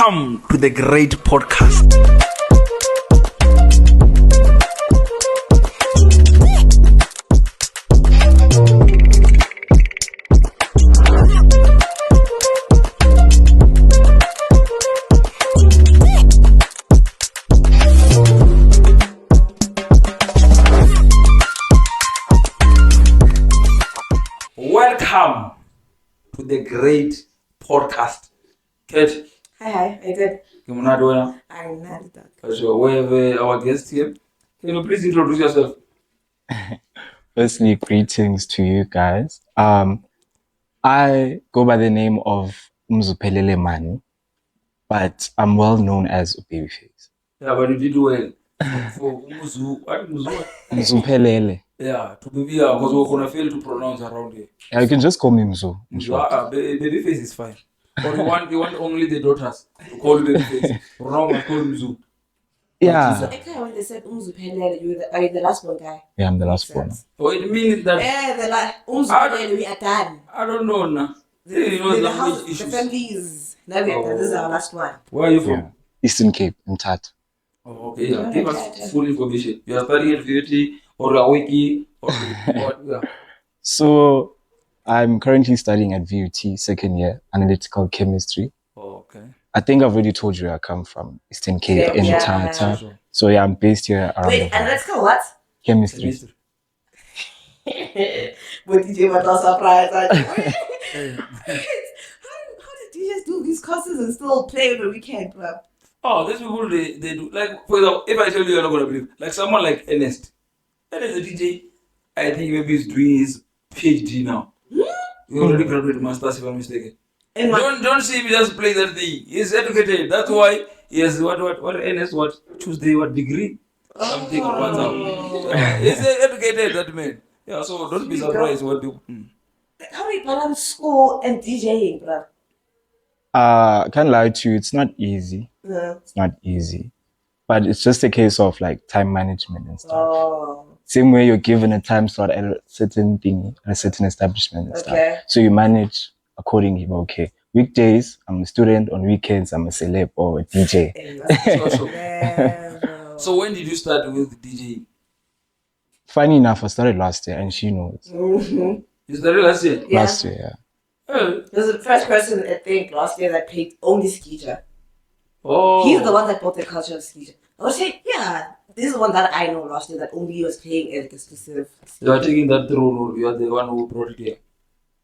Welcome to the great podcast. Welcome to the great podcast. Kate. Hi, I did. I'm not doing I'm not that. So we have our guest here. Can you please introduce yourself? Firstly, greetings to you guys. I go by the name of Mzupelele Mani, but I'm well known as Babyf2ce. Yeah, but you did well. For Muzu, what Muzu? Mzupelele. Yeah, to be here because we're gonna fail to pronounce around here. Yeah, you can just call me Mzu. in short. Babyface is fine. Or you want only the daughters to call Babyface. Wrong, I call Muzu. Yeah, Actually, when they said Umzupelele, are you the last one guy? yeah, I'm the last Makes one. sense. So it means that Yeah, the last Umzupelele, we are done. I don't know now. You know, The language house, the issues. family is now we are done. This is our last one. Where are you from? Yeah. Eastern Cape, in Tat. Oh, okay, yeah. Give us full information. You are studying at VUT or a wiki or what? Yeah. So, I'm currently studying at VUT, second year, analytical chemistry. Oh, okay. I think I've already told you I come from Eastern Cape in Yeah. Tata. So yeah, I'm based here around Wait, the and let's go what? chemistry. Chemistry. What DJ was not surprised. How did DJs do these courses and still play on the weekend, bro? Oh, these people they do like, for example, if I tell you, you're not gonna believe, like someone like Ernest. Ernest, the DJ, I think maybe he's doing his PhD now. He already graduated masters, if I'm mistaken. And Don't see him just play that thing. He's educated. That's why he has what Ernest Tuesday degree something or what's up. He's educated, that man. Yeah, so don't be surprised what people. how do you balance school and DJing, bro? I can't lie to you, it's not easy. Yeah. It's not easy. But it's just a case of like time management and stuff. Oh. Same way you're given a time slot at a certain thing, at a certain establishment and Okay. stuff. So you manage accordingly. Okay, weekdays, I'm a student. On weekends, I'm a celeb or a DJ. So when did you start with DJ? Funny enough, I started last year and she knows. Mm-hmm. You started last year? Yeah. Last year, yeah. Oh. There's the first person I think last year that played only Skeeter. Oh. He's the one that brought the culture of Skeeter. I was saying, yeah, this is the one that I know last year that only was playing at exclusive. You are taking that role, or you are the one who brought it here?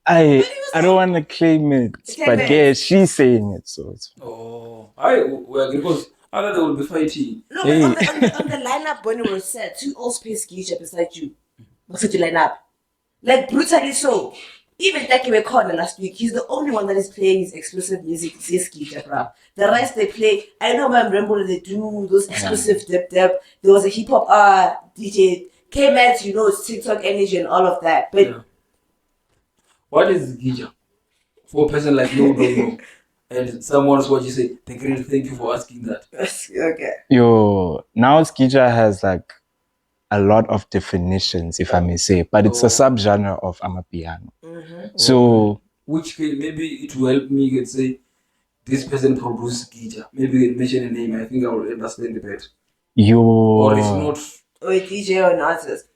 I don't want to claim it, but yeah, she's saying it, so it's fine. Oh. Well, because other they will be fighting. No, Hey. but on the lineup when it was set, who else plays Skeeter beside you? What's it line up? Like brutally so. Even Taki Corner last week, he's the only one that is playing his exclusive music, this Skeeter, bro. The rest they play, I know when Rambo they do those exclusive dip. There was a hip hop DJ, K-Max, you know, it's TikTok energy and all of that. But Yeah. What is Gija? For a person like you, don't know. And someone's what you say, thank you for asking that. okay. Yo, now Skija has like a lot of definitions, if I may say, but it's a subgenre of Amapiano. Mm-hmm. So Which can, maybe it will help me, you can say, this person produced Gija. Maybe you mention a name, I think I will understand it better. Or it's not. Or a DJ or an artist.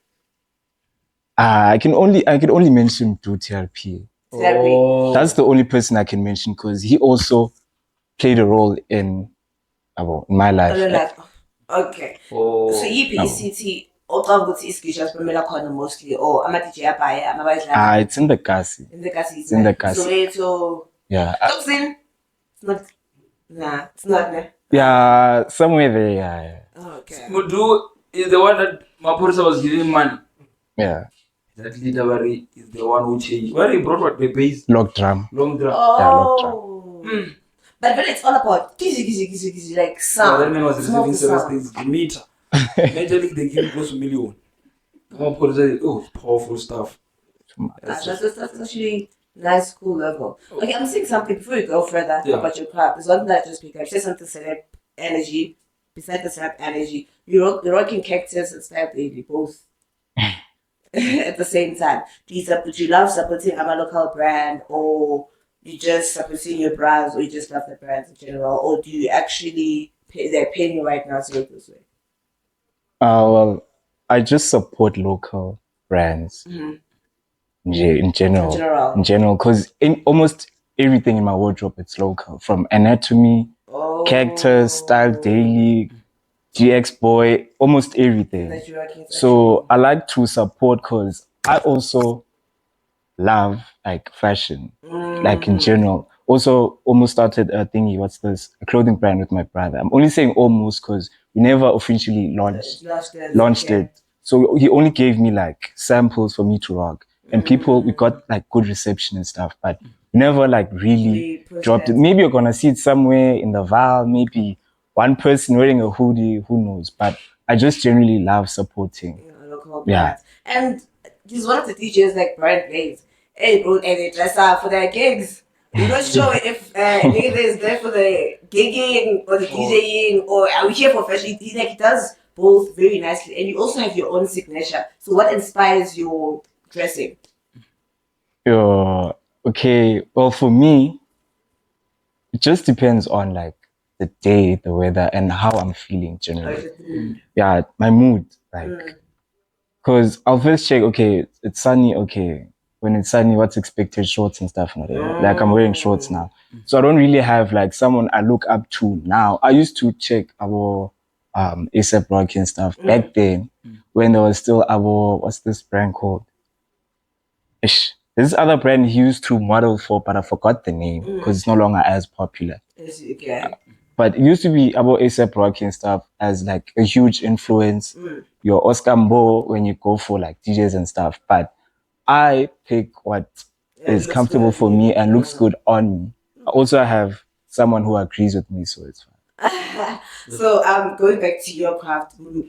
I can only mention TLP. Oh. That's the only person I can mention because he also played a role in my life. Okay. Oh. So EP28, Otabuti is Skeeter's Pamela Corner mostly, or I'm a DJ Abaya, I'm a It's in the Kasi. in the Kasi. It's in the Kasi. So, Yeah. Toxin. It's not. Nah, it's not. Nah. Yeah, somewhere there, yeah. Okay. Mudu is the one that Mapurisa was giving money. Yeah. That leader is the one who changed. Where he brought what the bass? Log drum. Long drum. Oh. But when it's all about gizi, like sound. That man was receiving service things, meter. Major League, they give close to $1 million. Powerful stuff. That's actually nice, cool level. Okay, I'm saying something before you go further about your club. There's one that I just picked up. You said something celeb energy. Besides the celeb energy, you're rocking Cactus and Celeb Baby, both. At the same time. Do you love supporting our local brand, or you just supporting your brands, or you just love the brands in general, or do you actually they're paying you right now to look this way? Well, I just support local brands Mm-hmm. in general. In general, because in almost everything in my wardrobe, it's local. From anatomy, characters, style daily, GX boy, almost everything. That you are So I like to support because I also love like fashion, like in general. Also, almost started a thingy. What's this? A clothing brand with my brother. I'm only saying almost because we never officially launched it. So he only gave me like samples for me to rock, and people we got like good reception and stuff, but we never like really dropped it. Maybe you're gonna see it somewhere in the vial. Maybe one person wearing a hoodie. Who knows? But I just generally love supporting. Local brands. And he's one of the DJs like Brian plays. Hey bro, and they dress up for their gigs. We're not sure if nigga is there for the gigging or the DJing, or are we here for fashion? He like does both very nicely, and you also have your own signature. So what inspires your dressing? Okay. Well, for me, it just depends on like the day, the weather, and how I'm feeling generally. Yeah, my mood, like, because I'll first check. Okay, it's sunny. Okay, when it's sunny, what's expected? Shorts and stuff. And whatever. Like I'm wearing shorts now, so I don't really have like someone I look up to now. I used to check our ASAP Rocky and stuff back then when there was still our what's this brand called? Ish. This other brand he used to model for, but I forgot the name because it's no longer as popular. But it used to be about ASAP Rocky and stuff as like a huge influence. Your Oscar Mbo when you go for like DJs and stuff. But I pick what is comfortable for me and looks good on me. I also have someone who agrees with me, so it's fine. So going back to your craft, running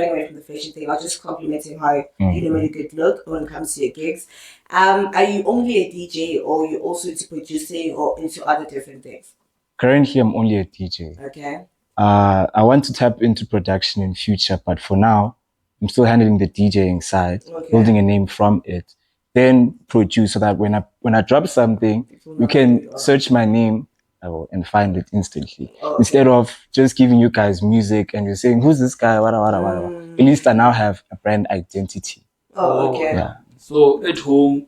away from the fashion thing, I'll just complimenting how you know really good look when it comes to your gigs. Are you only a DJ, or you also into producing or into other different things? Currently, I'm only a DJ. Okay. I want to tap into production in future, but for now, I'm still handling the DJing side, building a name from it, then produce so that when I drop something, you can search my name and find it instantly. Instead of just giving you guys music and you're saying, who's this guy? At least I now have a brand identity. Okay. Yeah. So at home,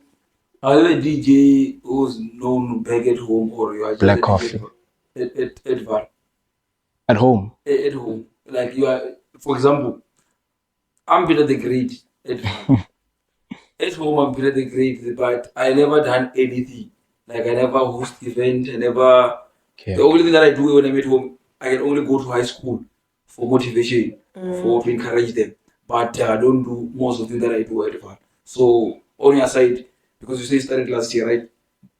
are you a DJ who's known back at home, or you are just Black a Coffee? At home. At home, like you are. For example, I'm Peter the Great at VAR. At home, I'm Peter the Great, but I never done anything. Like I never host event. I never. The only thing that I do when I'm at home, I can only go to high school for motivation, to encourage them. But I don't do most of the things that I do at VAR. So on your side, because you say you started last year, right?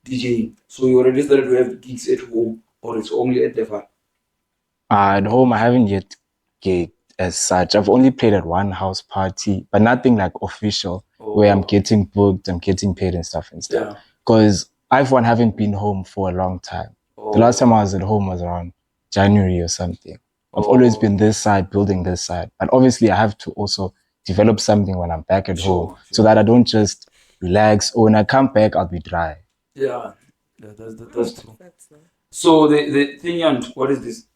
DJing. So you already started to have gigs at home, or it's only at the VAR? At home, I haven't yet gigged as such. I've only played at one house party, but nothing like official where I'm getting booked, I'm getting paid and stuff. Because I, for one, haven't been home for a long time. The last time I was at home was around January or something. I've always been this side, building this side. But obviously, I have to also develop something when I'm back at home so that I don't just relax. Or when I come back, I'll be dry. Yeah, that's true. So the thing, and what is this?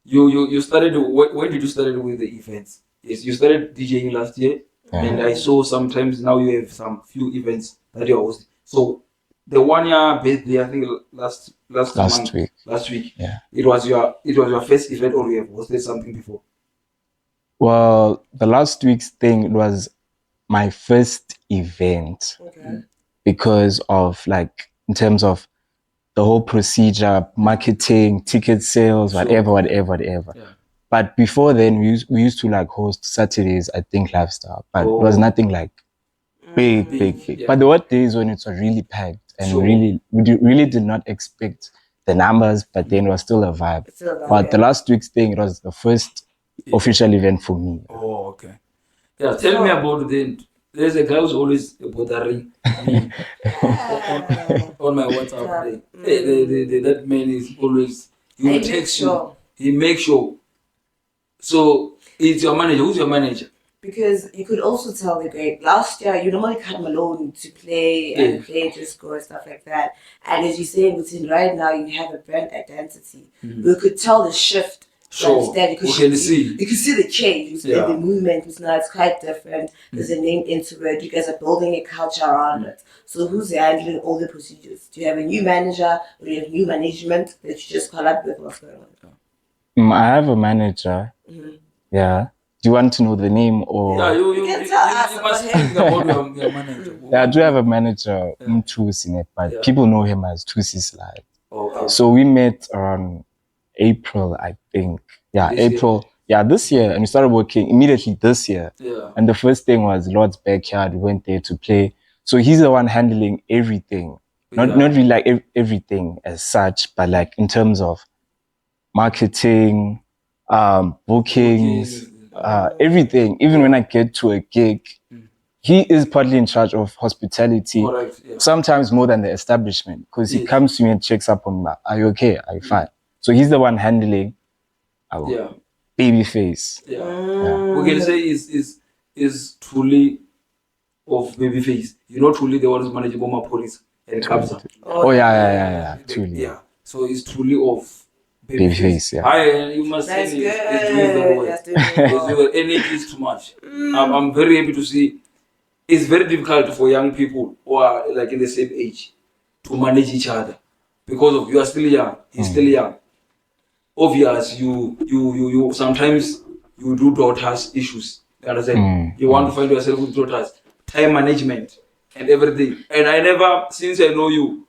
You started. When did you start with the events? Yes, you started DJing last year, and I saw sometimes now you have some few events that you're hosting. So the 1 year birthday, I think last week. Yeah. It was your first event, or you have hosted something before? Well, the last week's thing was my first event because of like in terms of the whole procedure, marketing, ticket sales, whatever. Yeah. But before then, we used to like host Saturdays at Think Lifestyle, but it was nothing like big. Yeah. But there were days when it was really packed, and we really did not expect the numbers, but then it was still a vibe. But the last week's thing, it was the first official event for me. Oh, okay. Yeah, tell me about the. There's a guy who's always bothering me on my WhatsApp. That man is always. He will text you. He makes sure. So it's your manager. Who's your manager? because you could also tell the grade. Last year, you normally cut them alone to play and play disco and stuff like that. And as you say, within right now, you have a brand identity. We could tell the shift. Sure. Understand? We can see. You can see the change. You see the movement. It's now it's quite different. There's a name into it. You guys are building a culture around it. So who's handling all the procedures? Do you have a new manager or do you have new management that you just call up with? What's going on? I have a manager. Yeah. Do you want to know the name or? Yeah, you can tell us you must about think about your manager. Yeah, I do have a manager, Babyf2ce, but people know him as 2C Slide. Okay. So we met around April, I think. Yeah, This April. Yeah, this year. And we started working immediately this year. Yeah. And the first thing was Lord's backyard. We went there to play. So he's the one handling everything. Not really like everything as such, but like in terms of marketing, bookings, everything. Even when I get to a gig, he is partly in charge of hospitality. Correct, yeah. Sometimes more than the establishment, because he comes to me and checks up on me. Are you okay? Are you fine? So he's the one handling our baby face. Yeah. We can say is truly of Babyface. You know, truly the one who's managing Boma Police and Kabza. Oh yeah. Truly. Yeah. So it's truly of Babyface. Yeah. You must That's say good. it's doing that way. That's doing well. And it is too much. I'm very happy to see. It's very difficult for young people who are like in the same age to manage each other because of you are still young, he's still young. Obvious, you sometimes you do daughters issues. You understand? You want to find yourself with daughters, time management and everything. And I never, since I know you,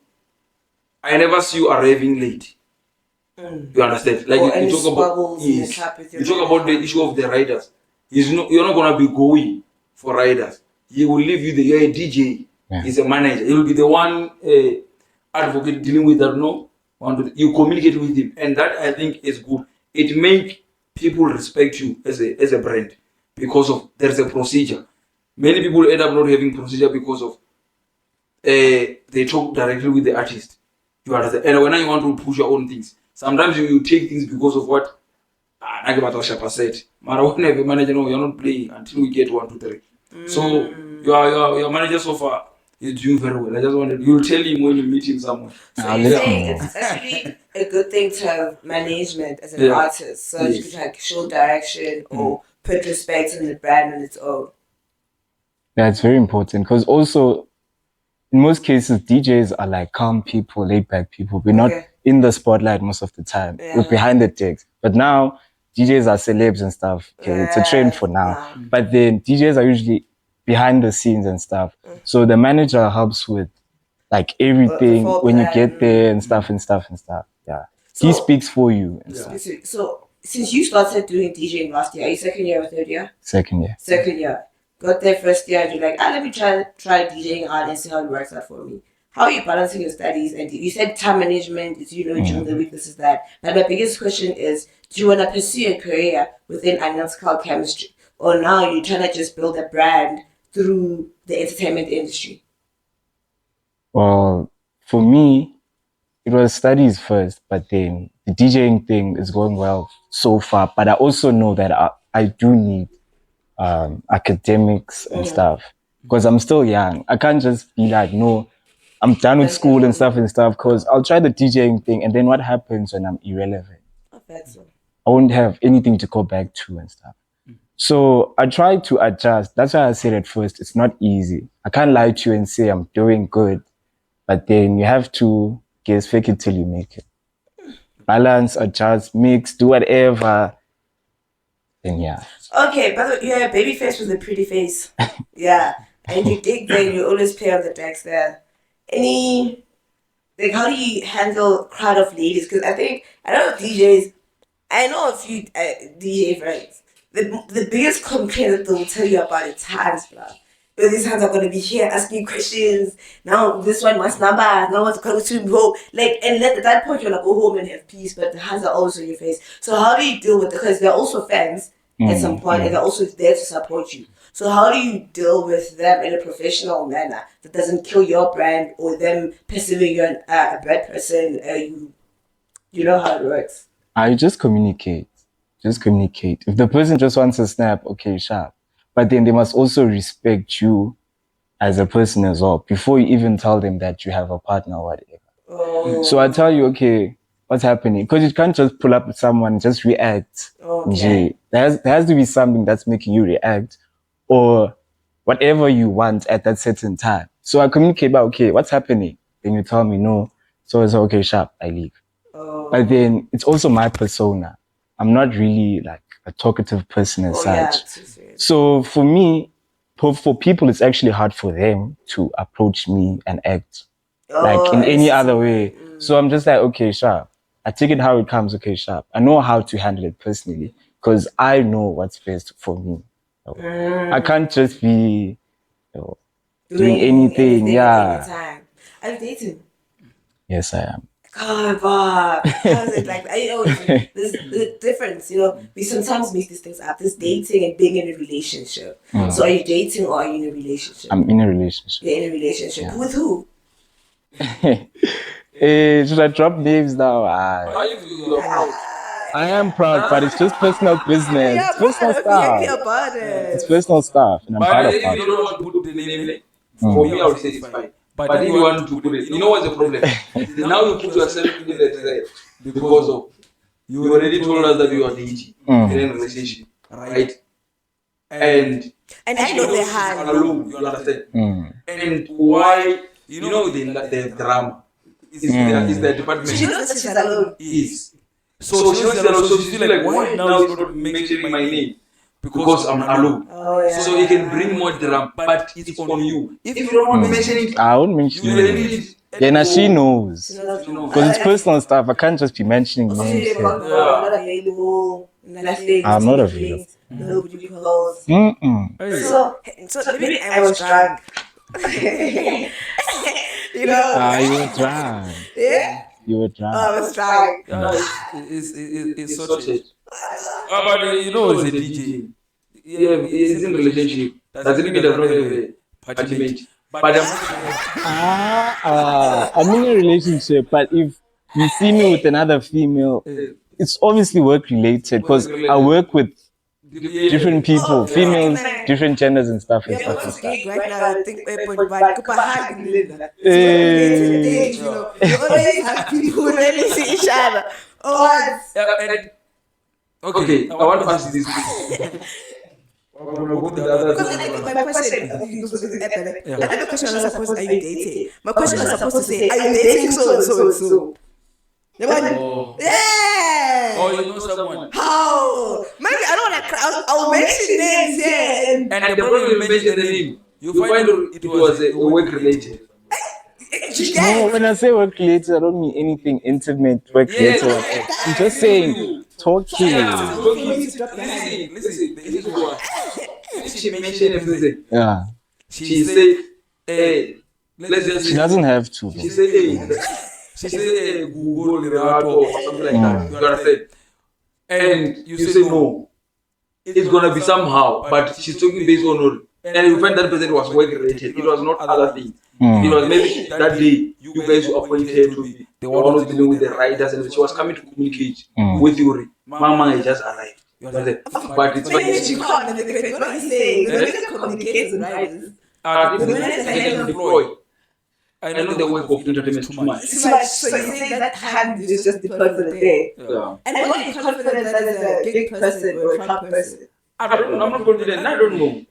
I never see you arriving late. You understand? Like you talk about you talk about the issue of the riders. You're not gonna be going for riders. He will leave you you're a DJ. Yeah. He's a manager. He will be the one advocate dealing with that. No, you communicate with him, and that I think is good. It makes people respect you as a brand because of there's a procedure. Many people end up not having procedure because of they talk directly with the artist. You understand? And when you want to push your own things, sometimes you take things because of what Nagabata said. Mara when a manager, no, you're not playing until we get 1, 2, 3. So your manager so far is doing very well. I just wanted you'll tell him when you meet him somewhere. So you're saying it's actually a good thing to have management as an artist, so you can like show direction or put respect in the brand on its own. Yeah, it's very important because also in most cases DJs are like calm people, laid back people. We're not in the spotlight most of the time. We're behind the decks. But now DJs are celebs and stuff. Okay, it's a trend for now. But then DJs are usually behind the scenes and stuff. So the manager helps with like everything when you get there and stuff. Yeah. So, he speaks for you. And stuff. So since you started doing DJing last year, are you second year or third year? Second year. Second year. Got there first year and you're like, let me try DJing out and see how it works out for me. How are you balancing your studies? And you said time management is, during the week, this is that. But my biggest question is, do you want to pursue a career within analytical chemistry? Or now you're trying to just build a brand through the entertainment industry? Well, for me, it was studies first, but then the DJing thing is going well so far. But I also know that I do need academics and stuff because I'm still young. I can't just be like, no, I'm done with school and stuff because I'll try the DJing thing and then what happens when I'm irrelevant? I won't have anything to go back to and stuff. So I try to adjust. That's why I said at first, it's not easy. I can't lie to you and say I'm doing good, but then you have to fake it till you make it. Balance, adjust, mix, do whatever. Then yeah. Okay, by the way, yeah, Babyface with a pretty face. Yeah. And you dig there, you always play on the decks there. How do you handle crowd of ladies? Because I know DJs, I know a few DJ friends. The biggest complaint that they'll tell you about is hands, bro. These hands are going to be here asking questions. Now this one wants number. Now wants to come to go. And at that point you're like, go home and have peace. But the hands are also in your face. So how do you deal with it? Because they're also fans at some point, and they're also there to support you. So how do you deal with them in a professional manner that doesn't kill your brand or them perceiving you a bad person? You know how it works. I just communicate. If the person just wants a snap, okay, sharp. but then they must also respect you as a person as well before you even tell them that you have a partner or whatever. Oh. So I tell you, okay, what's happening? Because you can't just pull up with someone and just react. Okay. There has to be something that's making you react or whatever you want at that certain time. So I communicate about, okay, what's happening? Then you tell me no. So it's okay, sharp, I leave. But then it's also my persona. I'm not really like a talkative person as such. So for me, for people, it's actually hard for them to approach me and act like in any other way. So I'm just like, okay, sharp. I take it how it comes, okay, sharp. I know how to handle it personally because I know what's best for me. I can't just be doing anything. Yeah. Are you dating? Yes, I am. God, but how's it like? There's the difference, we sometimes mix these things up. There's dating and being in a relationship. So are you dating or are you in a relationship? I'm in a relationship. You're in a relationship. Yeah. With who? Should I drop names now? I am proud, but it's just personal business. Yeah, it's personal stuff. It's personal stuff, and I'm proud of if you it. don't want to put the name in it, for me, I would say it's fine. But if you want to put it, you know what's the problem? Now you put yourself in that because of you already told us that you are dating in a relationship, right? And I know they had alone, you understand? And why the drama is the department. She knows that she's alone. Is so she knows that also she feel like why now is not mentioning my name because I'm alone. So you can bring more drama, but it's on you. If you don't want to mention it, I won't mention it. Then she knows. Because it's personal stuff. I can't just be mentioning names. I'm not available. I'm not available. Nobody calls. So maybe I was drunk. You were drunk. Yeah? You were drunk. I was drunk. It's such a. But it's a DJ. Yeah, he's in a relationship. Doesn't mean does not have a party mate. But I'm in a relationship, but if you see me with another female, it's obviously work related because I work with different people, females, different genders and stuff and stuff and stuff. Right now, I think you always have people who really see each other. Okay, I want to ask this. My question was supposed, are you dating? My question was supposed to say, are you dating so? Yeah. Oh, you know someone. How? Maybe I don't want to. I'll mention names here. And the problem you mention the name, you find it was a work related. No, when I say work related, I don't mean anything intimate work related. I'm just saying talking. Listen. The issue was she mentioned everything. Yeah. She said, "Hey, let's just." She doesn't have to. She said, "Hey." She said Google or something like that. You understand? And you say no. It's gonna be somehow, but she's talking based on and you find that person was work related. It was not other things. It was maybe that day you guys were appointed to be the one who's dealing with the writers and she was coming to communicate with you. Mama is just alive. But it's like you can't what are you saying? The communicate with writers. They deploy. I know the work of entertainment too much. So you're saying that hand is just the person there. Yeah. And I'm not confident that is a big person or a fat person. I'm not confident. I don't know.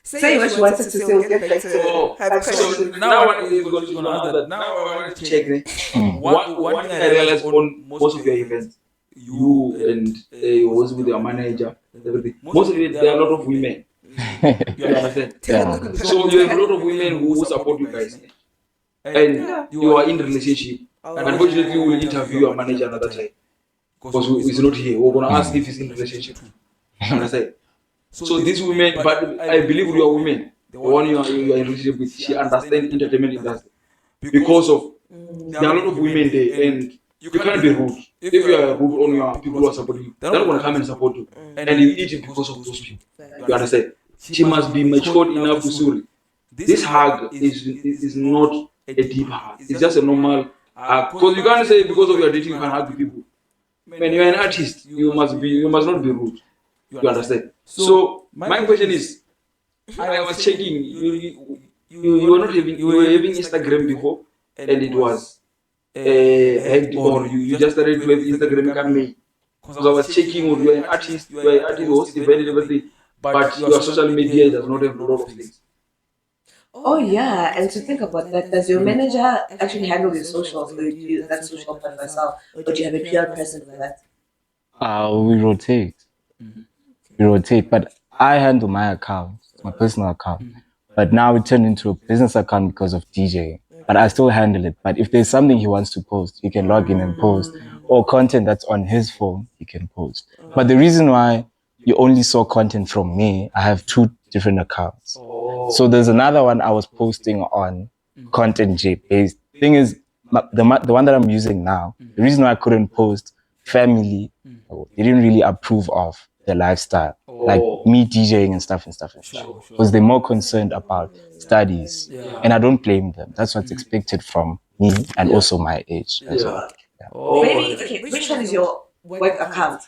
Say what you wanted to say. We'll get back to so now what is going to answer? Now I want to check. One thing I realized on most of your events, you and was with your manager, everything. Most of it, there are a lot of women. You understand? Yeah. So you have a lot of women who support you guys. And you are in relationship. And unfortunately, you will interview your manager another time. Because he's not here. We're going to ask if he's in relationship. You understand? So these women, but I believe you are women. The one you are in relationship with, she understands entertainment industry. Because of, there are a lot of women there and you can't be rude. If you are rude on your people who are supporting you, they're not going to come and support you. And you eat it because of those people. You understand? She must be matured enough to sorry. This hug is not a deep hug. It's just a normal hug. Because you can't say because of your dating you can hug people. When you're an artist, you must not be rude. You understand? So my question is, I was checking. You were not having. You were having Instagram before, and it was hacked, or you just started to have Instagram in May. Because I was checking, you are an artist, host event and everything, but your social media does not have a lot of things. Oh yeah, and to think about that, does your manager actually handle your socials, or do you do that social part yourself, or do you have a PR person for that? We rotate. We rotate, but I handle my account, my personal account. But now it turned into a business account because of DJ. But I still handle it. But if there's something he wants to post, he can log in and post. Or content that's on his phone, he can post. But the reason why you only saw content from me, I have 2 different accounts. So there's another one I was posting on Content J based. Thing is, the one that I'm using now, the reason why I couldn't post family, they didn't really approve of the lifestyle, like me DJing and stuff. Because they're more concerned about studies, and I don't blame them. That's what's expected from me and also my age as well. Maybe, okay, which one is your work account?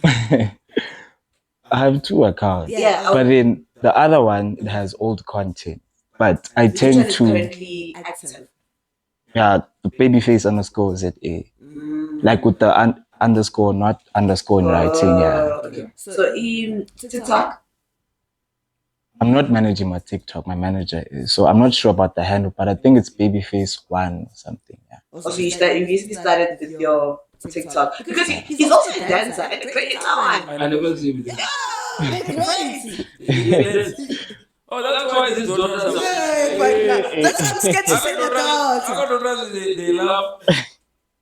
I have 2 accounts. Yeah, But then the other one, it has old content. But I which one tend is to, currently active? the Babyf2ce_ZA. Like with the underscore, not underscore in writing, yeah. Okay. So in TikTok? I'm not managing my TikTok, my manager is. So I'm not sure about the handle, but I think it's Babyface1 or something, yeah. Also, you recently started with your TikTok. Because he's also a dancer and a great I never see him. crazy. Oh, that's why this daughters are. That's what I'm scared to say I that. got daughters, they love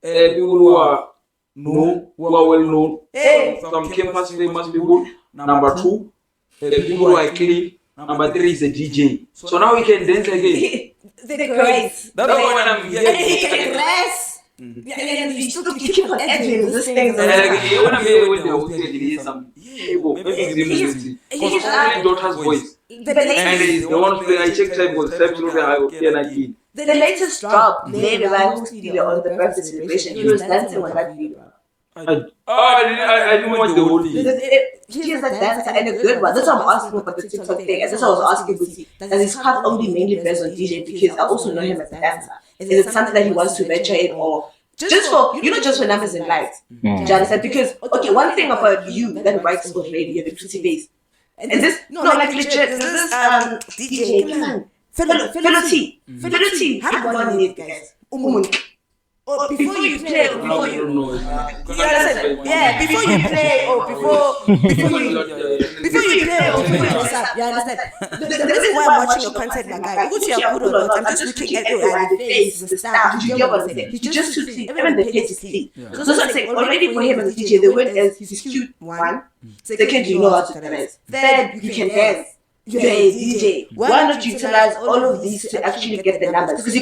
people who are known, who are well known. Hey. Some campus famous people. Number 2, people who are clean. Number 3 is a DJ. So now we can dance again. They're great. That's why when I'm And here. he can dress. Yeah, and you still keep on editing this thing. When I'm here with the host, he is some. Because only daughter's voice. And the one play, I checked time was absolutely high. The latest drop, Lady by who's on the birthday celebration, he was dancing on that video. I didn't watch the whole thing. He is a dancer and a good one. That's why I'm asking about the TikTok thing. And that's why I was asking Booty, does his craft only mainly based on DJ? Because I also know him as a dancer. Is it something that he wants to venture in, or just for, just for numbers and lights? Do you understand? Because, okay, one thing about you that writes for radio, you have a pretty face. And this, like legit, this DJ, come on, Fellow T, have one in it, guys. Before you play, before you understand? Yeah, before you play, or before you play, or before you dress up, you understand? The reason why I'm watching your content, my guy, which you are good or not, I'm just looking at the face, the style. You get what I'm saying? He's just too clean. Even the face is clean. So I'm saying, already for him as a DJ, the word is he's cute. 1, second, you know how to dance. Third, you can dance. You're a DJ. Why not utilize all of these to actually get the numbers? Because he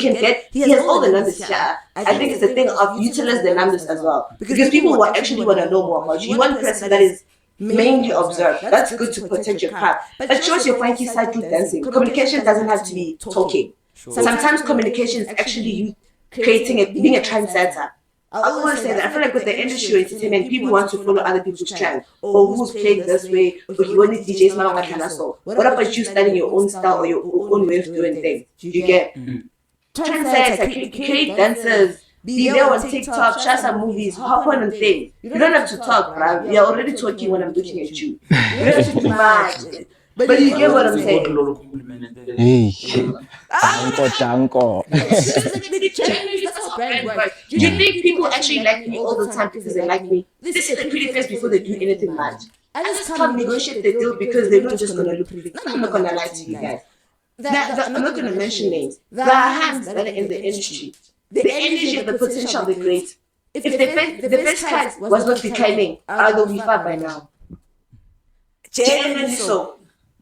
has all the numbers here. I think it's the thing of utilize the numbers as well. Because people will actually want to know more about you. You want a person that is mainly observed. That's good to protect your craft. But shows your funky side through dancing. Communication doesn't have to be talking. Sometimes communication is actually you being a trendsetter. I always say that I feel like with the industry of entertainment, people want to follow other people's trends, or who's playing this way, or you want DJs now like so. What about you studying your own style or your own way of doing things? You get trendsetters, create dancers, be there on TikTok, share some movies, hop on and things. You don't have to talk, bruh. You're already talking when I'm looking at you. You don't have to do much. But you get what I'm saying? Hey, Danko. Do you think people actually like me all the time because they like me? This is the pretty face before they do anything much. I just can't negotiate the deal because they're not just going to look pretty. I'm not going to lie to you guys. I'm not going to mention names. There are hands that are in the industry. The energy and the potential they create. If the first card was not declining, I will be far by now. Genuinely so.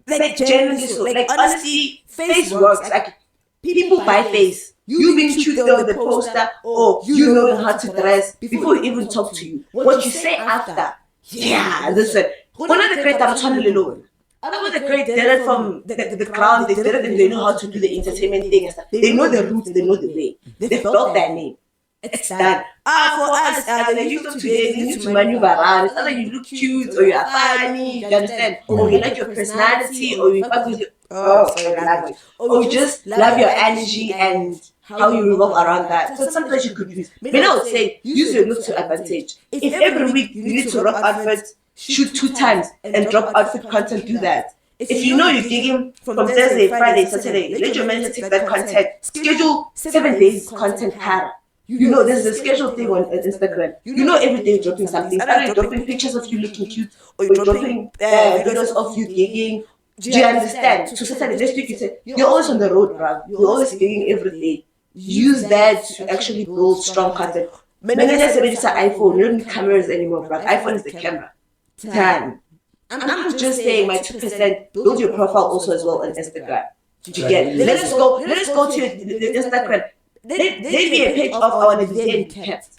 Like genuinely so. Like honestly, face works. Like people buy face. You being cute on the poster, or you know how to dress before we even talk to you. What you say after, yeah, listen. One of the great alone. One of the great did it from the ground. They did it and they know how to do the entertainment thing and stuff. They know the roots. They know the way. They built their name. it's done. For us, the youth of today, they need to maneuver around. It's not like you look cute or you're funny, you understand? Or you like your personality, or you fuck with your, sorry, language. Or you just love your energy and how you revolve around that. So it's something that you could use. But I would say, use your look to advantage. If every week you need to rock outfits, shoot 2 times and drop outfit content, do that. If you know you're gigging from Thursday, Friday, Saturday, let your manager take that content. Schedule 7 days content para. You know, there's a schedule thing on Instagram. You know, every day you're dropping something. Either you're dropping pictures of you looking cute, or you're dropping videos of you gigging. Do you understand? So Saturday, next week you say, you're always on the road, bro. You're always gigging every day. Use that to actually build strong content. Managers already say iPhone. You don't need cameras anymore, bro. iPhone is the camera. Time. I'm just saying my 2%, build your profile also as well on Instagram. Let us go to the Instagram. There be a page of our event kept.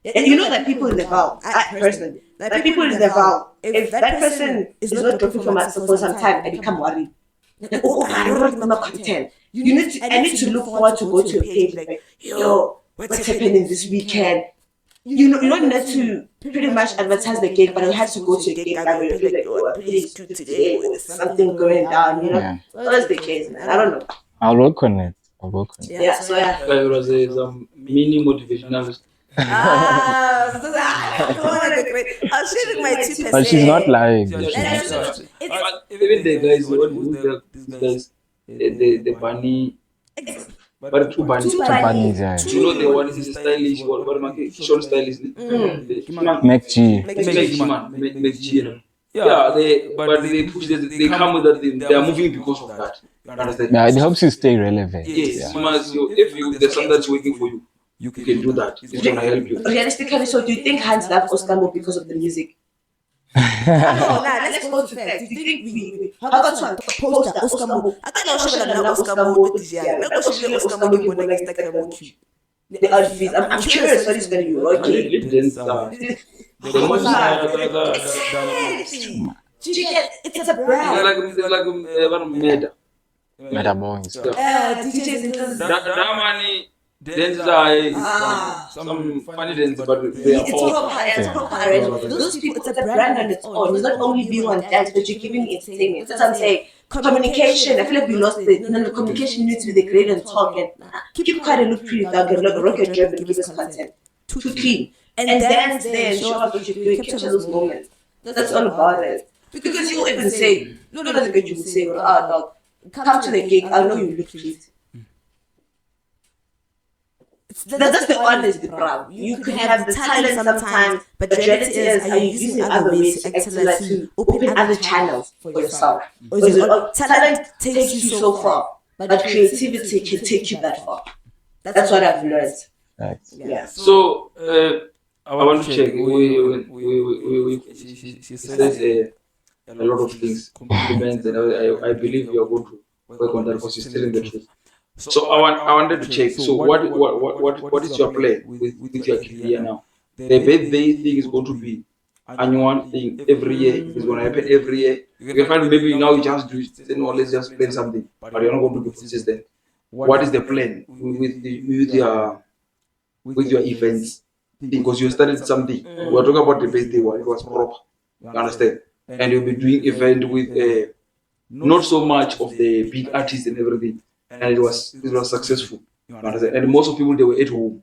And you know that people in the Val, I personally, like people in the Val, if that person is not dropping for some time, I become worried. Like, I don't want more content. I need to look forward to go to a page like, yo, what's happening this weekend? You don't need to pretty much advertise the gig, but I had to go to a gig and I feel like, oh, I'm pretty good today with something going down, you know? Yeah. So that's the case, man. I don't know. I'll work on it. Yeah, so yeah. Like it was some mini motivational. I was sharing my 2%. But she's not lying. Even the guys, these guys, the bunny. But 2 bunnies. 2 bunnies, yeah. You know the one is stylish, what Sean stylish. McG. McG. Yeah, they push they come with that thing. They are moving because of that. You understand? Yeah, it helps you stay relevant. Yes, if there's something that's working for you, you can do that. It's gonna help you. Realistically, so do you think Hans loved Oscar more because of the music? Let's go to that. Do you think we how about poster Oscar Mo? I think I'll show you Oscar Mo. Let's show you Oscar Mo when next Instagram. The outfits. I'm curious what it's gonna be. Okay. It's a brand. They're like Meta boys. DJs in that money. Some funny dance, but they are all. Those people, it's a brand on its own. It's not only being on dance, but you're giving entertainment. That's what I'm saying. Communication. I feel like we lost it. The communication needs to be the great and talk and keep quiet and look pretty down. Look a rocket job and give us content. Too clean. And dance there and show up what you're doing. Capture those moments. That's all about it. Because you'll even say, no, that's good. You will say, dog, come to the gig. I know you look cute. That's the honesty, bro. You could have the talent sometimes, but the reality is, are you using other ways to open other channels for yourself? Talent takes you so far, but creativity can take you that far. That's what I've learned. Yeah. So, I want to check. She says a lot of things, compliments, and I believe you are going to work on that because she's telling the truth. So I wanted to check. So what is your plan with your career now? The birthday thing is going to be annual thing every year. It's going to happen every year. You can find maybe now you just do it. No, let's just plan something, but you're not going to be consistent. What is the plan with your events? Because you started something. We're talking about the birthday one. It was proper. You understand? And you'll be doing event with not so much of the big artists and everything. And it was successful. And most of people, they were at home.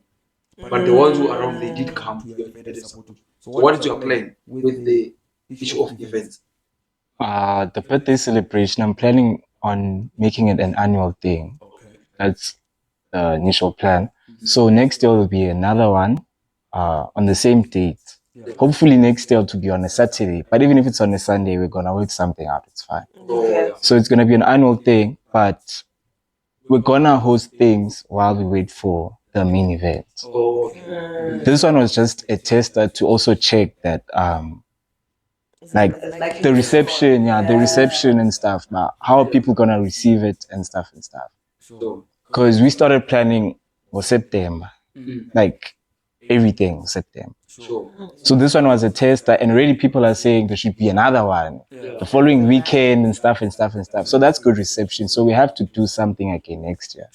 But the ones who are around, they did come to your event and support you. So what is your plan with the issue of events? The birthday celebration, I'm planning on making it an annual thing. Okay. That's the initial plan. So next year will be another one on the same date. Yeah. Hopefully next year to be on a Saturday. But even if it's on a Sunday, we're going to work something out. It's fine. So it's going to be an annual thing, but we're gonna host things while we wait for the main event. This one was just a tester to also check that like the reception, the reception and stuff. Now, how are people gonna receive it and stuff. Because we started planning for September, like everything September. So this one was a tester, and already people are saying there should be another one the following weekend and stuff. So that's good reception. So we have to do something again next year.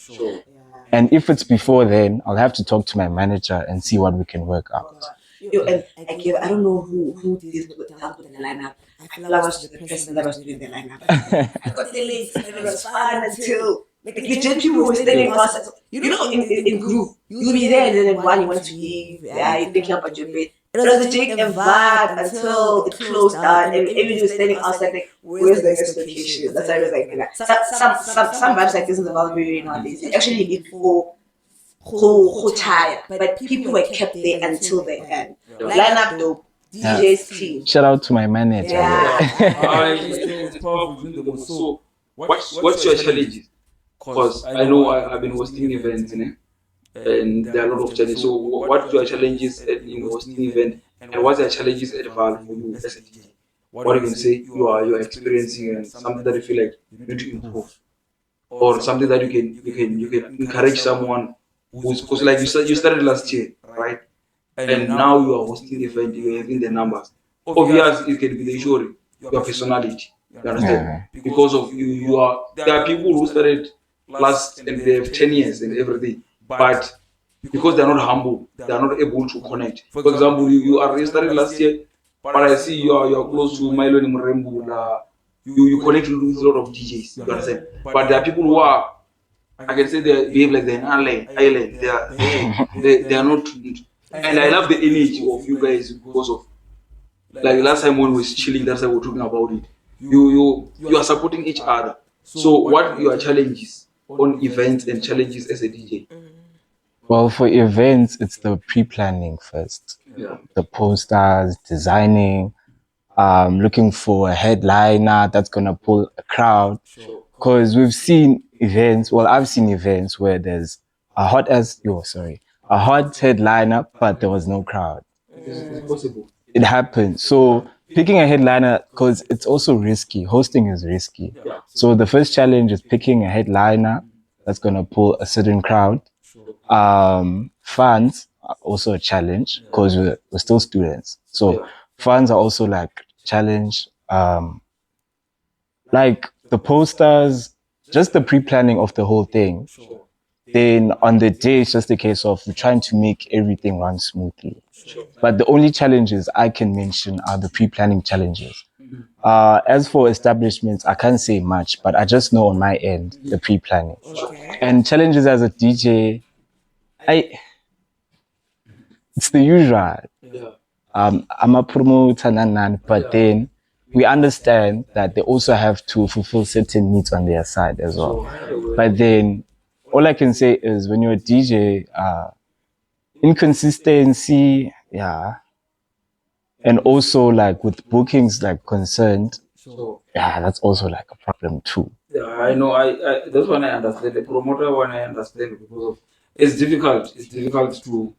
And if it's before then, I'll have to talk to my manager and see what we can work out. And I don't know who did help with the lineup. I feel I was the person that was doing the lineup. I got the links and it was fun until like you just people were standing outside. You know, in group, you'll be there and then one you want to leave. Yeah, you're thinking about your bed. It was a drink and vibe until it closed down and everybody was standing outside like, where's the next location? That's why I was like, some vibes like this in the Valley nowadays. You actually need whole tired, but people were kept there until the end. Line up dope. DJ's team. Shout out to my manager. It's powerful doing the most. So, what's your challenges? Because I know I've been hosting events, and there are a lot of challenges. So, what are your challenges in hosting event, and what's your challenges at Val for you as a DJ? What you can say you are experiencing and something that you feel like you need to improve, or something that you can encourage someone who's, because like you started last year, right? And now you are hosting the event, you are having the numbers. Obviously, it can be the issue, your personality. You understand? Because of there are people who started last and they have 10 years and everything, but because they're not humble, they're not able to connect. For example, you started last year, but I see you're close to Milo and Murembu. You connect with a lot of DJs. You understand? But there are people who are, I can say they behave like they're an island. They are not. And I love the energy of you guys because of, like last time when we was chilling, that's why we were talking about it. You are supporting each other. So what are your challenges on events and challenges as a DJ? Well, for events, it's the pre-planning first. Yeah. The posters, designing, looking for a headliner that's gonna pull a crowd. Because we've seen events, well, I've seen events where there's a hot headliner, but there was no crowd. It's possible. It happens. So picking a headliner, because it's also risky. Hosting is risky. Yeah. So the first challenge is picking a headliner that's gonna pull a certain crowd. Fans are also a challenge because we're still students. So fans are also like challenge. Like the posters, just the pre-planning of the whole thing. Then on the day, it's just a case of we're trying to make everything run smoothly. But the only challenges I can mention are the pre-planning challenges. As for establishments, I can't say much, but I just know on my end, the pre-planning. And challenges as a DJ, it's the usual. I'm a promoter, but then we understand that they also have to fulfill certain needs on their side as well. But then all I can say is when you're a DJ, inconsistency, and also like with bookings like concerned, that's also like a problem too. Yeah, I know. I that's one I understand. The promoter one I understand because of it's difficult. It's difficult to.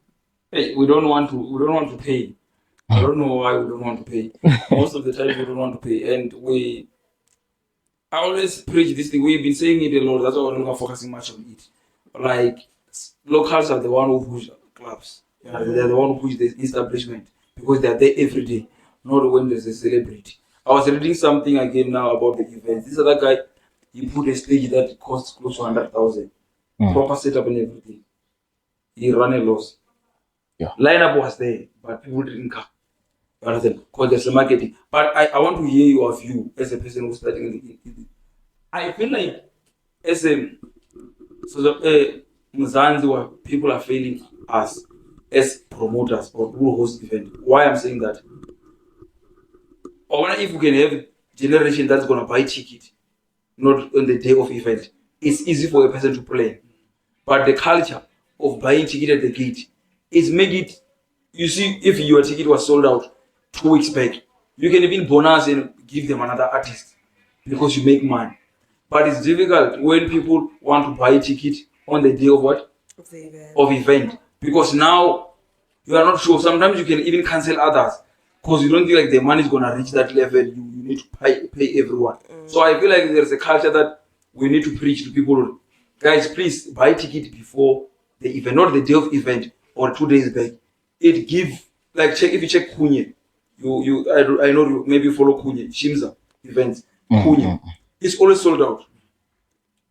Hey, we don't want to pay. I don't know why we don't want to pay. Most of the time we don't want to pay, and I always preach this thing. We've been saying it a lot. That's why we're not focusing much on it. Like locals are the one who push clubs. They're the one who push the establishment because they're there every day, not when there's a celebrity. I was reading something again now about the events. This other guy, he put a stage that costs close to 100,000, proper setup and everything. He ran a loss. Lineup was there, but people didn't come. You understand? Because there's a marketing. But I want to hear your view as a person who's studying it. I feel like as a Mzanzi, where people are failing us as promoters or who host event. Why I'm saying that? I wonder if we can have a generation that's gonna buy ticket, not on the day of event. It's easy for a person to plan. But the culture of buying ticket at the gate is make it. You see, if your ticket was sold out 2 weeks back, you can even bonus and give them another artist because you make money. But it's difficult when people want to buy a ticket on the day of what? Of event. Because now you are not sure. Sometimes you can even cancel others because you don't feel like the money is gonna reach that level. You need to pay everyone. So I feel like there's a culture that we need to preach to people. Guys, please buy ticket before the event, not the day of event or 2 days back. It give like if you check Kunye, I know you maybe follow Kunye, Shimza events. Kunye, it's always sold out.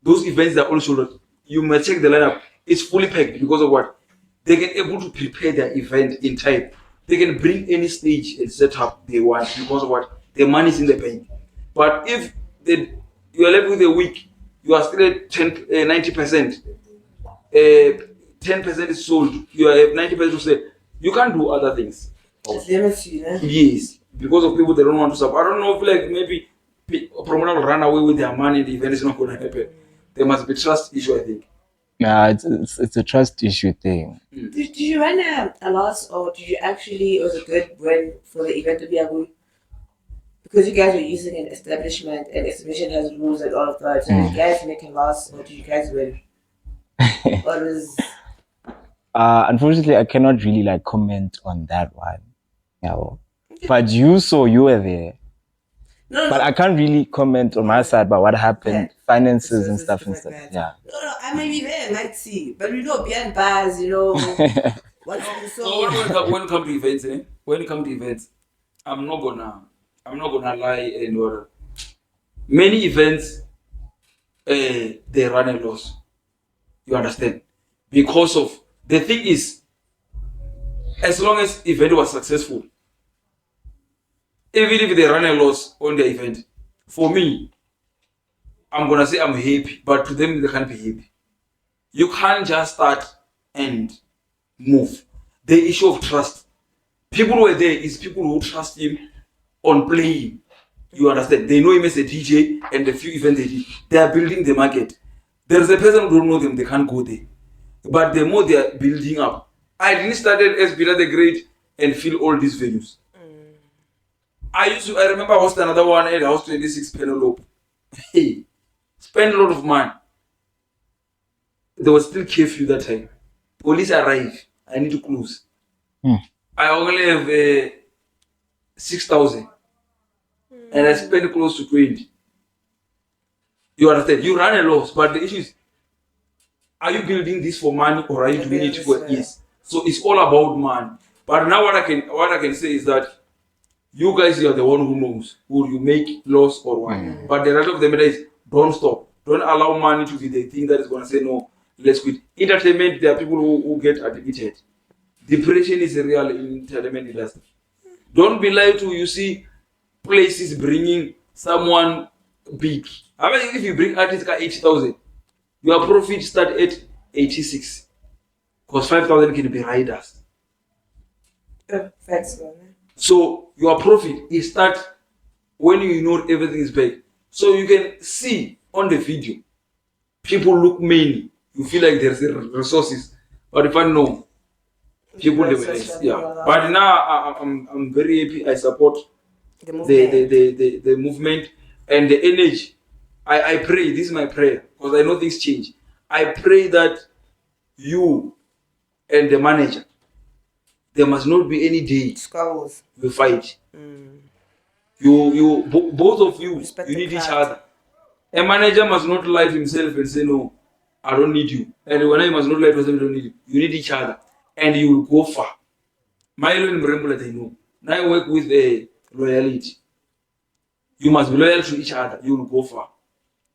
Those events are always sold out. You might check the lineup. it's fully packed because of what? They can able to prepare their event in time. They can bring any stage and setup they want because of what? The money is in the bank. But if you are left with a week, you are still at 90%. 10% is sold. You are at 90% to sell. You can't do other things. It's limited, eh? Yes, because of people they don't want to support. I don't know if like maybe promoter will run away with their money. The event is not going to happen. There must be trust issue, I think. Nah, it's a trust issue thing. Did you run a loss, or did you actually, it was a good win for the event to be able? Because you guys were using an establishment, and exhibition has rules and all of that. So did you guys make a loss, or did you guys win? Or was Unfortunately, I cannot really like comment on that one. Yeah, well. But you were there. no, But no. I can't really comment on my side about what happened, Yeah. finances and So stuff like and stuff. that. Yeah. No, I may be there, might see, but behind bars, what's So when it comes to events, when it comes to events, I'm not gonna lie and whatever. Many events, they run a loss. You understand? Because of the thing is, as long as event was successful, even if they run a loss on the event, for me, I'm gonna say I'm happy, but to them they can't be happy. You can't just start and move. The issue of trust. People who are there is people who trust him on playing. You understand? They know him as a DJ and the few events they did. They are building the market. There's a person who don't know them, they can't go there. But the more they are building up. I didn't start as Peter the Great and fill all these venues. I remember I hosted another one at House 26 Penelope. Hey, spend a lot of money. There was still curfew that time. Police arrive. I need to close. I only have 6,000. And I spend close to 20. You understand? You run a loss, but the issue is, are you building this for money or are you doing it for ease? So it's all about money. But now what I can say is that you guys are the one who knows who you make loss or what. But the rest of the matter is, don't stop. Don't allow money to be the thing that is going to say no. Let's quit. Entertainment, there are people who get addicted. Depression is real in entertainment industry. Don't be lied to. You see places bringing someone big. I mean, if you bring artists at 80,000, your profit start at 86. Because 5,000 can be riders. Facts, So your profit is start when you know everything is paid. So you can see on the video, people look many. You feel like there's resources, but if I know, people never less. Yeah. But now I'm very happy. I support the movement and the energy. I pray. This is my prayer because I know things change. I pray that you and the manager, there must not be any day squabbles. you fight. Both of you, Respect you the need each craft. other. A manager must not lie to himself and say, no, I don't need you. And when I must not lie to himself, I don't need you. You need each other. And you will go far. Milo and Mrembo, they know. Now I work with loyalty. You must be loyal to each other. You will go far.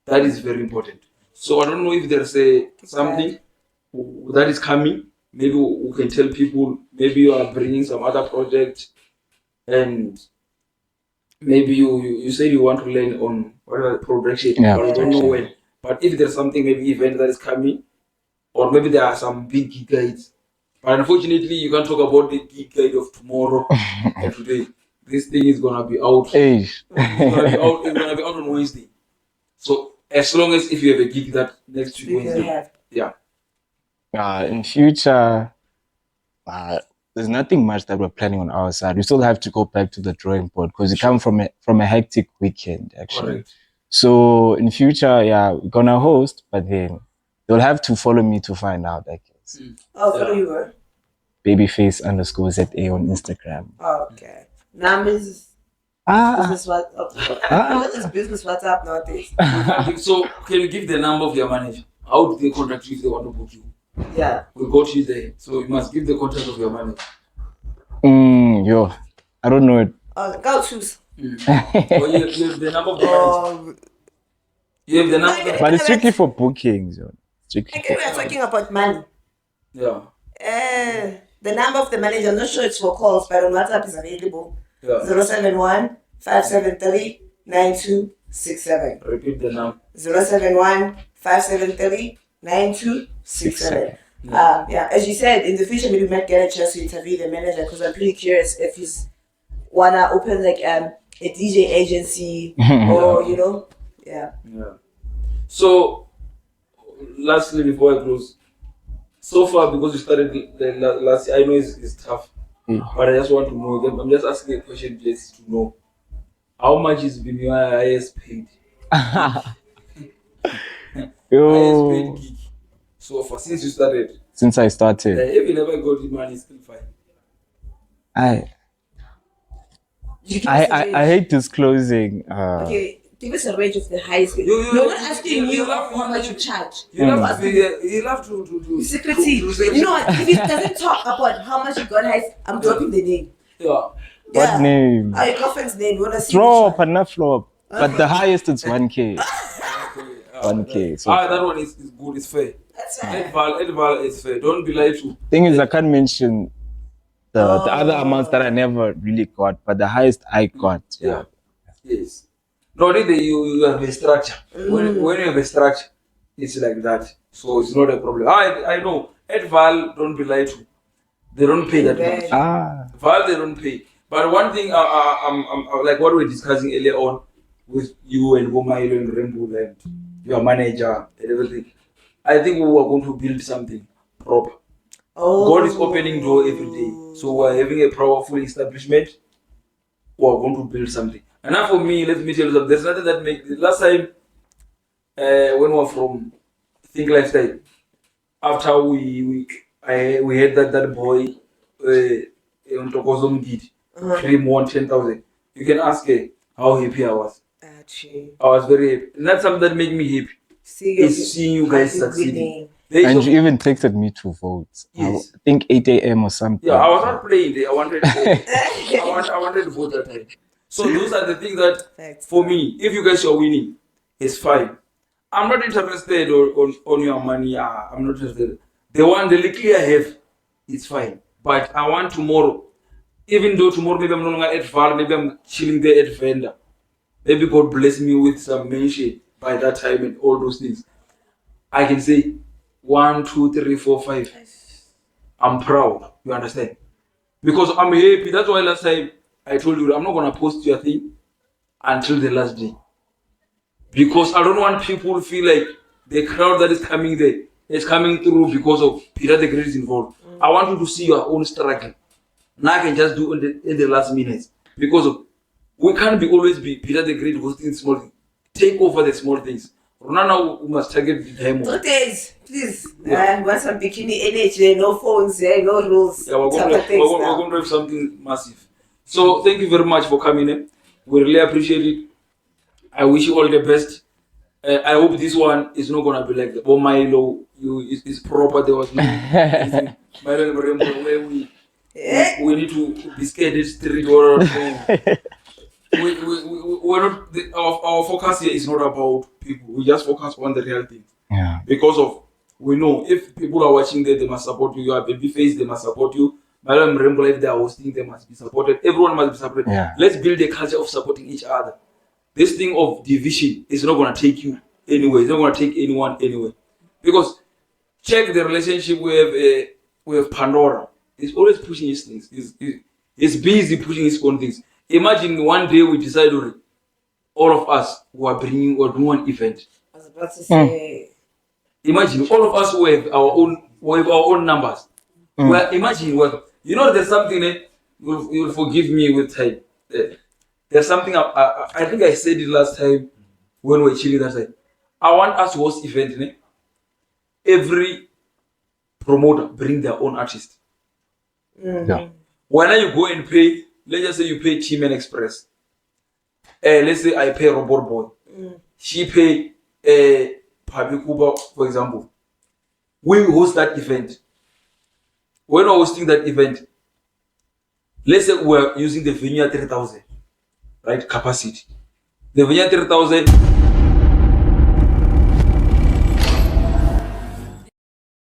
That is very important. So I don't know if there's something that is coming. Maybe we can tell people, maybe you are bringing some other project and maybe you say you want to learn on whatever production, but you don't know when. But if there's something, maybe event that is coming, or maybe there are some big gig guides. But unfortunately, you can't talk about the gig guide of tomorrow and today. This thing is gonna be out. It's gonna be out on Wednesday. So as long as if you have a gig that next week Wednesday, yeah. In future, there's nothing much that we're planning on our side. We still have to go back to the drawing board because we come from a hectic weekend, actually. Correct. So in future, we're gonna host, but then they'll have to follow me to find out, I guess. Follow you were? Babyf2ce_ZA on Instagram. Okay. Now business what? What is business WhatsApp nowadays? So can you give the number of your manager? How do they contact you if they want to book you? Yeah. We got you there. So you must give the contact of your manager. I don't know it. Go choose. You have the number of the manager. You have the number. But it's strictly for bookings. Strictly Okay, we are talking about money. Yeah. The number of the manager, I'm not sure it's for calls, but on WhatsApp is available. Yeah. 071 573 9267. Repeat the number. 071 573 9267. Yeah, as you said, in the future, maybe we might get a chance to interview the manager because I'm pretty curious if he's wanna open like a DJ agency or yeah. So, lastly, before I close, so far because you started the last year, I know it's tough, but I just want to know. I'm just asking a question just to know how much is been your highest paid? Highest paid gig. So far since you started. Since I started, If you never got the money, it's still fine. I hate disclosing. Okay, give us a range of the highest. We're not asking you how much you charge. You'll have to do secrecy. You know what? If it doesn't talk about how much you got highest, I'm dropping the name. Yeah. What name? Your girlfriend's name. You wanna see? Flop and not flop. But the highest is 1K. 1K. So that one is good. It's fair. That's right. Edval is fair. Don't be lied to. thing is, I can't mention the other amounts that I never really got, but the highest I got. Yeah. Yes. No, really, you have a structure. When you have a structure, it's like that. So it's not a problem. I know. At Val, don't be lied to. They don't pay that much. Val, they don't pay. But one thing, I'm like what we were discussing earlier on with you and Womailo and Rainbow and your manager and everything. I think we are going to build something proper. God is opening door every day. So we're having a powerful establishment. We're going to build something. And now for me, let me tell you something. There's nothing that makes... Last time, when we were from Think Lifestyle, after we had that boy, on Tokozom did, Cream won 10,000. You can ask her how happy I was. I was very happy. And that's something that made me happy. Seeing you guys succeeding. And you even texted me to vote. Yes. I think 8 a.m. or something. Yeah, I was not playing there. I wanted to vote. I wanted to vote that time. So those are the things that, for me, if you guys are winning, it's fine. I'm not interested on your money. I'm not interested. The little I have, it's fine. But I want tomorrow, even though tomorrow maybe I'm no longer at Val, maybe I'm chilling there at Vendor. Maybe God bless me with some mention by that time and all those things. I can say 1, 2, 3, 4, 5. I'm proud. You understand? Because I'm happy. That's why last time I told you I'm not gonna post your thing until the last day. Because I don't want people to feel like the crowd that is coming there is coming through because of Peter the Great is involved. I want you to see your own struggle. Now I can just do in the last minutes. Because of we can't always be Peter the Great hosting small things. Take over the small things. Now we must target the demo. 2 days, please. Want some bikini energy, no phones, no rules. Yeah, we're going to have something massive. So thank you very much for coming in. We really appreciate it. I wish you all the best. I hope this one is not gonna be like the Milo. It's proper. There was no Milo where we need to be scared the street or we're not. Our focus here is not about people. We just focus on the real thing. Yeah. Because of we know if people are watching there, they must support you. You are Babyface, they must support you. Madam Rainbow, if they are hosting, they must be supported. Everyone must be supported. Yeah. Let's build a culture of supporting each other. This thing of division is not going to take you anywhere. It's not going to take anyone anywhere. Because check the relationship we have Pandora. It's always pushing his things. It's busy pushing his own things. Imagine one day we decide all of us who are doing one event. I was about to say. Imagine all of us who have our own numbers. Well, imagine there's something you'll forgive me with time. There's something I think I said it last time when we were chilling that side. I want us to host event. Every promoter bring their own artist. Yeah. When you go and pay, let's just say you pay Team and Express. Let's say I pay Robot Boy. She pay Pabi Kuba, for example. We host that event. When we're hosting that event, let's say we're using the venue 3,000, right? Capacity. The venue 3,000,